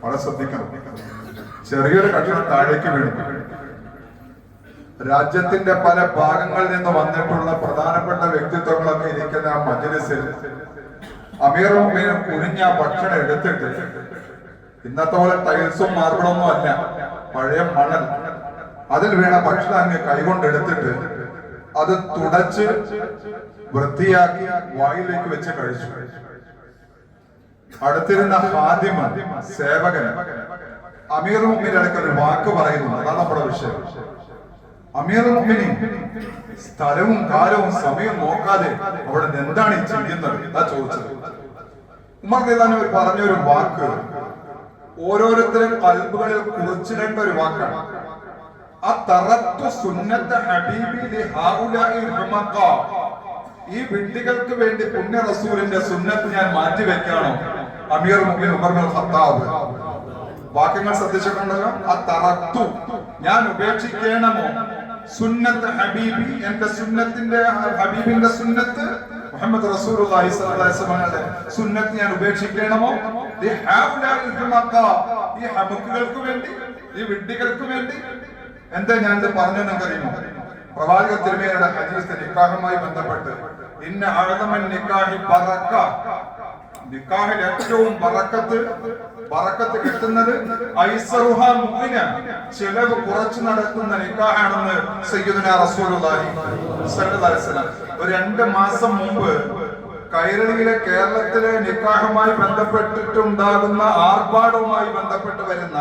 വളരെ ശ്രദ്ധിക്കണം. ചെറിയൊരു കക്ഷണം താഴേക്ക് വീണു. രാജ്യത്തിന്റെ പല ഭാഗങ്ങളിൽ നിന്ന് വന്നിട്ടുള്ള പ്രധാനപ്പെട്ട വ്യക്തിത്വങ്ങളൊക്കെ ഇരിക്കുന്ന ആ മജ്‌ലിസിൽ അമീറുൽ മുഅ്മിനീൻ കുനിഞ്ഞ ഭക്ഷണം എടുത്തിട്ട്, ഇന്നത്തെ പോലെ ടൈൽസും മാർബിളൊന്നും അല്ല, പഴയ മണൽ, അതിൽ വീണ ഭക്ഷണം അങ്ങ് കൈകൊണ്ടെടുത്തിട്ട് അത് തുടച്ച് വൃത്തിയാക്കി വായിലേക്ക് വെച്ച് കഴിച്ചു. അടുത്തിരുന്ന ഹാദിമ, സേവകൻ, അമീറുൽ മുഅ്മിനീൻ അടക്കം ഒരു വാക്ക് പറയുന്നു. അതാണ് നമ്മുടെ വിഷയം. അമീറുൽ മുഅ്മിനീൻ സ്ഥലവും കാലവും സമയവും നോക്കാതെ അവിടെ എന്താണ് ഈ ചെയ്യുന്നത് എന്നാ ചോദിച്ചത്. ഉമർ റളിയല്ലാഹു പറഞ്ഞൊരു വാക്ക് ഓരോരുത്തരും കൽബുകളിൽ കുറിച്ചിടേണ്ട ഒരു വാക്കാണ്. ഈ വിഡ്ഢികൾക്ക് വേണ്ടി പുണ്യ റസൂലിന്റെ സുന്നത്ത് ഞാൻ മാറ്റിവെക്കാണോ? അമീറുൽ മുഅ്മിനീൻ ഉമർ ഇബ്നുൽ ഖത്താബ്. വാക്യങ്ങൾ ശ്രദ്ധിച്ചിട്ടുണ്ടല്ലോ. അത്തറത്തു, ഞാൻ ഉപേക്ഷിക്കണമോ സുന്നത്ത് ഹബീബി, എന്റെ സുന്നത്തിന്റെ ഹബീബിന്റെ സുന്നത്ത് മുഹമ്മദ് റസൂലുള്ളാഹി സ്വല്ലല്ലാഹു അലൈഹി വസല്ലമയുടെ സുന്നത്ത് ഞാൻ ഉപേക്ഷിക്കണമോ? ഈ ഹമുക്കുകൾക്ക് വേണ്ടി, ഈ വിഡ്ഢികൾക്ക് വേണ്ടി. എന്താ ഞാനിത് പറഞ്ഞു നിങ്ങൾക്കറിയുമോ? പ്രവാചക തിരുമേനിയുടെ ഹദീസ് നിക്കാഹുമായി ബന്ധപ്പെട്ട്, ഇന്ന അഅ്ളമൻ നിക്കാഹി ബറക, നിക്കാഹിൽ ഏറ്റവും ബറക്കത്ത് കിട്ടുന്നത് ഐസറുഹാ മുഅ്മിന, ചിലവ് കുറച്ച് നടത്തുന്ന നിക്കാഹാണെന്ന് സയ്യിദുനാ റസൂലുള്ളാഹി സ്വല്ലല്ലാഹു അലൈഹി വസല്ലം. ഒരു 2 മാസം മുമ്പ് കൈരളിയിലെ കേരളത്തിലെ നിക്കാഹുമായി ബന്ധപ്പെട്ടിട്ടുണ്ടാകുന്ന ആർഭാടവുമായി ബന്ധപ്പെട്ട് വരുന്ന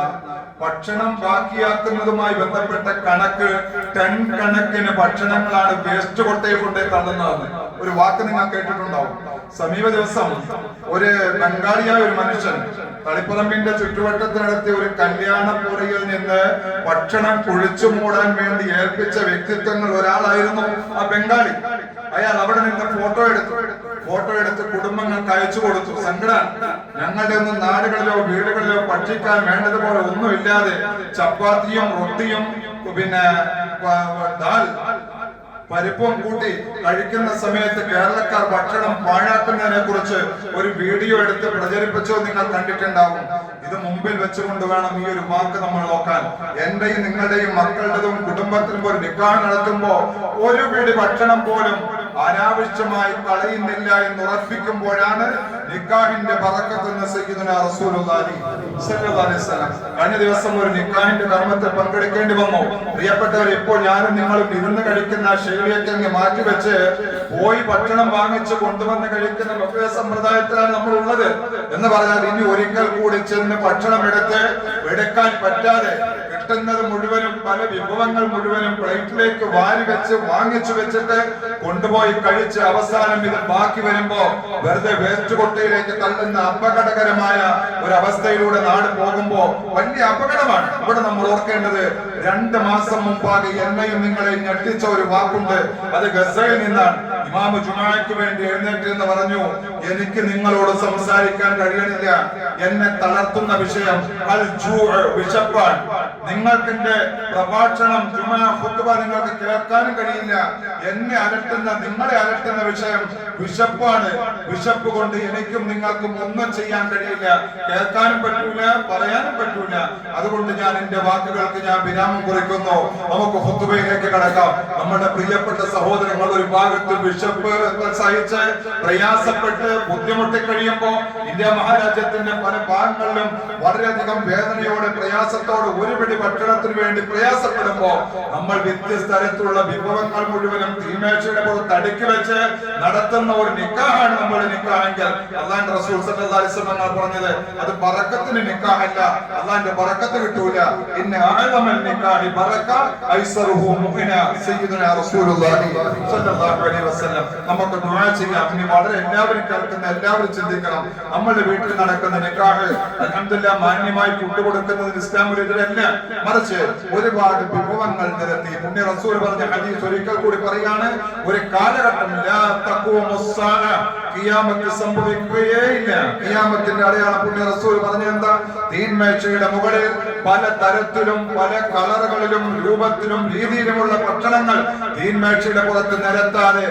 ഭക്ഷണം ബാക്കിയാക്കുന്നതുമായി ബന്ധപ്പെട്ട കണക്ക്, ടൺ കണക്കിന് ഭക്ഷണങ്ങളാണ് വേസ്റ്റ് കൊട്ടയിൽ കൊണ്ടേ തള്ളുന്നതെന്ന് ഒരു വാക്ക് നിങ്ങൾ കേട്ടിട്ടുണ്ടാവും. സമീപ ദിവസം ഒരു ബംഗാളിയായ ഒരു മനുഷ്യൻ തളിപ്പറമ്പിന്റെ ചുറ്റുവട്ടത്ത് നടത്തിയ ഒരു കല്യാണപ്പുരയിൽ നിന്ന് ഭക്ഷണം കുഴിച്ചു മൂടാൻ വേണ്ടി ഏൽപ്പിച്ച വ്യക്തിത്വങ്ങൾ ഒരാളായിരുന്നു ആ ബംഗാളി. അയാൾ അവിടെ നിന്ന് ഫോട്ടോ എടുത്ത് കുടുംബങ്ങൾക്ക് അയച്ചു കൊടുത്തു. സങ്കടം, ഞങ്ങളുടെ ഒന്നും നാടുകളിലോ വീടുകളിലോ ഭക്ഷിക്കാൻ വേണ്ടതുപോലെ ഒന്നുമില്ലാതെ ചപ്പാത്തിയും റൊട്ടിയും പിന്നെ ദാൽ പരിപ്പും കൂട്ടി കഴിക്കുന്ന സമയത്ത് കേരളക്കാർ ഭക്ഷണം പാഴാക്കുന്നതിനെ കുറിച്ച് ഒരു വീഡിയോ എടുത്ത് പ്രചരിപ്പിച്ചോ നിങ്ങൾ കണ്ടിട്ടുണ്ടാവും. ഇത് മുമ്പിൽ വെച്ചുകൊണ്ട് വേണം ഈ ഒരു വാക്ക് നമ്മൾ നോക്കാൻ. എന്റെയും നിങ്ങളുടെയും മക്കളുടെതും കുടുംബത്തിലും ഒരു നിക്കാഹ് നടത്തുമ്പോ ഒരു പിടി ഭക്ഷണം പോലും അനാവശ്യമായി കളയുന്നില്ല എന്ന് ഉറപ്പിക്കുമ്പോഴാണ് നിക്കാഹിന്റെ ബറക്കത്ത് എന്ന് സയ്യിദുനാ റസൂലുള്ളാഹി സ്വല്ലല്ലാഹു അലൈഹി വസല്ലം. കഴിഞ്ഞ ദിവസം ഒരു നിക്കാഹിന്റെ കർമ്മത്തിൽ പങ്കെടുക്കേണ്ടി വന്നു. പ്രിയപ്പെട്ടവർ, ഇപ്പോൾ ഞാനും നിങ്ങളും ഇരുന്ന് കഴിക്കുന്ന ശൈലിയൊക്കെ അങ്ങ് മാറ്റിവെച്ച് പോയി ഭക്ഷണം വാങ്ങിച്ച് കൊണ്ടുവന്ന് കഴിക്കുന്ന ബഫേ സമ്പ്രദായത്തിലാണ് നമ്മൾ ഉള്ളത്. എന്ന് പറഞ്ഞാൽ ഇനി ഒരിക്കൽ കൂടി ചെന്ന് ഭക്ഷണം എടുക്കാൻ പറ്റാതെ കിട്ടുന്നത് മുഴുവനും, പല വിഭവങ്ങൾ മുഴുവനും പ്ലേറ്റിലേക്ക് വാങ്ങിച്ചു വെച്ചിട്ട് കൊണ്ടുപോയി കഴിച്ച് അവസാനം ഇത് ബാക്കി വരുമ്പോ വെറുതെ വേസ്റ്റ് കൊട്ടയിലേക്ക് തള്ളുന്ന അപകടകരമായ ഒരു അവസ്ഥയിലൂടെ നാട് പോകുമ്പോ വലിയ അപകടമാണ്. ഇവിടെ നമ്മൾ ഓർക്കേണ്ടത്, 2 മാസം മുമ്പാകെ എന്നെയും നിങ്ങളെയും ഞെട്ടിച്ച ഒരു വാക്കുണ്ട്. അത് ഗസയിൽ നിന്നാണ്. ഇമാമു ജുമാഅയ്ക്ക് വേണ്ടി എഴുന്നേറ്റ് എന്ന് പറഞ്ഞു, എനിക്ക് നിങ്ങളോട് സംസാരിക്കാൻ കഴിയണില്ല, എന്നെ തളർത്തുന്ന വിഷയം അൽ ജൂഅ്, വിശപ്പാണ്. നിങ്ങൾക്ക് എന്റെ പ്രഭാഷണം, ജുമാ ഖുത്ബ നിങ്ങൾക്ക് കേൾക്കാനും കഴിയില്ല. എന്നെ അലട്ടുന്ന, നിങ്ങളെ അലട്ടുന്ന വിഷയം വിശപ്പാണ്. വിശപ്പ് കൊണ്ട് എനിക്കും നിങ്ങൾക്കും ഒന്നും ചെയ്യാൻ കഴിയില്ല, കേൾക്കാനും പറ്റൂല, പറയാനും പറ്റൂല. അതുകൊണ്ട് ഞാൻ എന്റെ വാക്കുകൾക്ക് ഞാൻ വിരാമം കുറിക്കുന്നു. നമുക്ക് ഖുത്ബയിലേക്ക് കടക്കാം. നമ്മുടെ പ്രിയപ്പെട്ട സഹോദരങ്ങൾ ഒരു ഭാഗത്ത് വിശപ്പ് സഹിച്ച് പ്രയാസപ്പെട്ട് ബുദ്ധിമുട്ടി കഴിയുമ്പോ ഇന്ത്യ മഹാരാജ്യത്തിന്റെ പല ഭാഗങ്ങളിലും വളരെയധികം വേദനയോടെ പ്രയാസത്തോടെ ഒരു പിടി ഭക്ഷണത്തിന് വേണ്ടി പ്രയാസപ്പെടുമ്പോ നമ്മൾ വ്യത്യസ്ത തരത്തിലുള്ള വിഭവങ്ങൾ മുഴുവനും തീമേശയുടെ പുറത്ത് അടുക്കി വെച്ച് നടത്തുന്ന ഒരു നിക്കാഹാണ് നമ്മുടെ നിക്കാഹെങ്കിൽ അല്ലാഹുവിന്റെ റസൂൽ സല്ലല്ലാഹു അലൈഹി വസല്ലം പറഞ്ഞത് അത് ബറക്കത്തിന് നിക്കാഹല്ല, അല്ലാഹുവിന്റെ ബറക്കത്ത് കിട്ടൂല. ഇന്ന അഅ്ളമൽ നിക്കാഹി ബറക ഐസറുഹു മുഅ്മിന സയ്യിദുനാ റസൂലുള്ളാഹി സല്ലല്ലാഹു അലൈഹി വസല്ലം. നമുക്ക് ദുആ ചെയ്യാം. ഇനി വളരെ എല്ലാവരും കേൾക്കുന്ന എല്ലാവരും ചിന്തിക്കണം. നമ്മുടെ വീട്ടിൽ നടക്കുന്ന നിക്കാഹ് അൽഹംദുലില്ലാഹ് മാന്യമായി കൊണ്ടുകൊടുക്കുന്നതിന് ഇസ്ലാം ഒരു എതിരല്ല, മറിച്ച് ഒരുപാട് വിഭവങ്ങൾ നിരത്തി പുണ്യ റസൂൽ പറഞ്ഞ ഹദീസ് ഒരിക്കൽ കൂടി പറയാണ്, ഒരു കാലഘട്ടം ഖിയാമത്ത് സംഭവിക്കുകയേയില്ല. ഖിയാമത്തിന്റെ അടയാളം പുണ്യ റസൂൽ പറഞ്ഞ എന്താ? തീന്മേശയുടെ മുകളിൽ പല തരത്തിലും പല കളറുകളിലും രൂപത്തിലും രീതിയിലുമുള്ള ഭക്ഷണങ്ങൾ തീന്മേശയുടെ പുറത്ത് നിരത്താതെ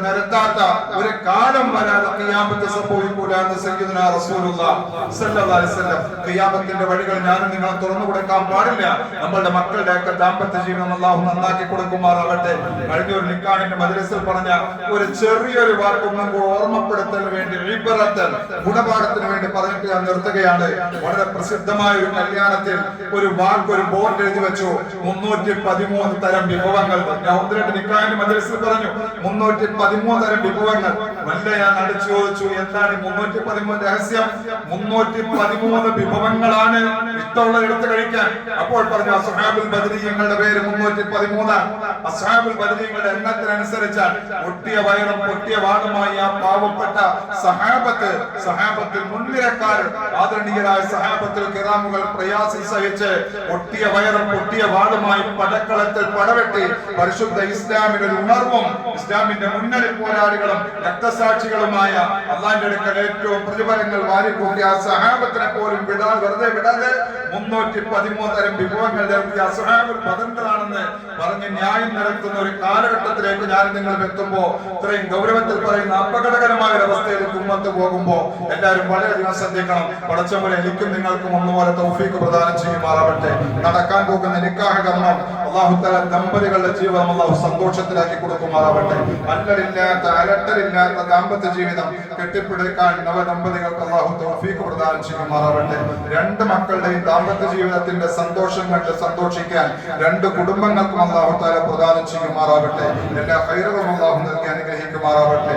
നിരത്താത്ത ഒരു കാലം വരാതെ ഖിയാമത്ത് സംഭവിക്കൂല എന്ന് സയ്യിദുനാ റസൂലുള്ളാഹി സ്വല്ലല്ലാഹു അലൈഹി വസല്ലം. ഖിയാമത്തിന്റെ വഴികൾ ഞാനും നിങ്ങളും തുറന്നു കൊടുക്കാൻ പാടില്ല. നമ്മളുടെ മക്കളുടെ ഒക്കെ ദാമ്പത്യ ജീവിതം അല്ലാഹു നന്നാക്കി കൊടുക്കുമാറാവട്ടെ. കഴിഞ്ഞ ഒരു നിക്കാഹിന്റെ മജ്‌ലിസിൽ പറഞ്ഞ ഒരു ചെറിയൊരു വാക്കൊന്നും ഓർമ്മപ്പെടുത്തൽ വേണ്ടി ഇബ്റത്തൻ ഗുണപാഠത്തിന് വേണ്ടി പറഞ്ഞിട്ട് ഞാൻ നിർത്തുകയാണ്. വളരെ പ്രസിദ്ധമായ ഒരു കല്യാണത്തിൽ ഒരു വാക്ക് ഒരു ബോർഡ് എഴുതി വെച്ചു, 313 തരം വിഭവങ്ങൾ. ഞാൻ 1-2 നിക്കാഹിന്റെ മജ്‌ലിസിൽ പറഞ്ഞു 313 തരം വിഭവങ്ങൾ. വല്ല ഞാൻ അടിച്ചു ചോദിച്ചു എന്താണ് 313 രഹസ്യം? 313 വിഭവങ്ങളാണ് ഇഷ്ടമുള്ള എടുത്ത് കഴിക്കാൻ. അപ്പോൾ പറഞ്ഞു അസ്ഹാബുൽ ബദരീങ്ങളുടെ പേര് 313. അസ്ഹാബുൽ ബദരീങ്ങളുടെ എണ്ണത്തിനനുസരിച്ചാൽ പൊട്ടിയ വയറും പൊട്ടിയ വാളുമായി ആ പാവപ്പെട്ട സഹാബത്തിൽ മുൻനിരക്കാർ ആദരണീയരായ സഹാബത്തുൽ കിറാമുകൾ പ്രയാസം സഹിച്ച് പൊട്ടിയ വയറും പൊട്ടിയ വാളുമായി പടക്കളത്തിൽ പടവെട്ടി പരിശുദ്ധ ഇസ്ലാമിന്റെ ഉണർവും ഇസ്ലാമിന്റെ മുന്നണി പോരാളികളും രക്തസാക്ഷികളുമായ അള്ളാന്റെ അടുക്കൽ ഏറ്റവും പ്രതിഫലങ്ങൾ വാരിക്കൂട്ടി ആ സഹാബത്തിനെ പോലും വെറുതെ വിടാതെ 313 തരം വിഭവങ്ങൾ നൽകിയ അസ്ഹാബുൽ ബദറുകളാണെന്ന് പറഞ്ഞ് ന്യായം നിരത്തുന്ന ഒരു കാലഘട്ടത്തിലേക്ക് ഞാൻ നിങ്ങൾ എത്തുമ്പോ ഇത്രയും ഗൗരവത്തിൽ പറയുന്ന അപകടകരമായ ഒരു അവസ്ഥയിലേക്ക് ഉമ്മത്ത് പോകുമ്പോ എല്ലാവരും വളരെയധികം ശ്രദ്ധിക്കണം. പടച്ചവരെ എനിക്കും നിങ്ങൾക്കും ഒന്നുപോലെ തൗഫീഖ് പ്രദാനം ചെയ്യുമാറാവട്ടെ. നടക്കാൻ പോകുന്ന നിക്കാഹ് കർമ്മം അല്ലാഹു തആല ദമ്പതികളുടെ ജീവിതം അല്ലാഹു സന്തോഷത്തിലാക്കി കൊടുക്കുമാറാവട്ടെ. അലട്ടലില്ലാത്ത ദാമ്പത്യ ജീവിതം കെട്ടിപ്പിടിക്കാൻ നവദമ്പതികൾക്ക് അല്ലാഹു തൗഫീഖ് പ്രദാനം ചെയ്യുമാറാവട്ടെ. രണ്ട് മക്കളുടെയും ദാമ്പത്യ ജീവിതത്തിന്റെ സന്തോഷം കണ്ട് സന്തോഷിക്കാൻ രണ്ട് കുടുംബങ്ങൾക്കും അല്ലാഹു തആല പ്രദാനം ചെയ്യുമാറാവട്ടെ. എല്ലാ ഖൈറുകളും അല്ലാഹു നൽകി അനുഗ്രഹിക്കുമാറാവട്ടെ.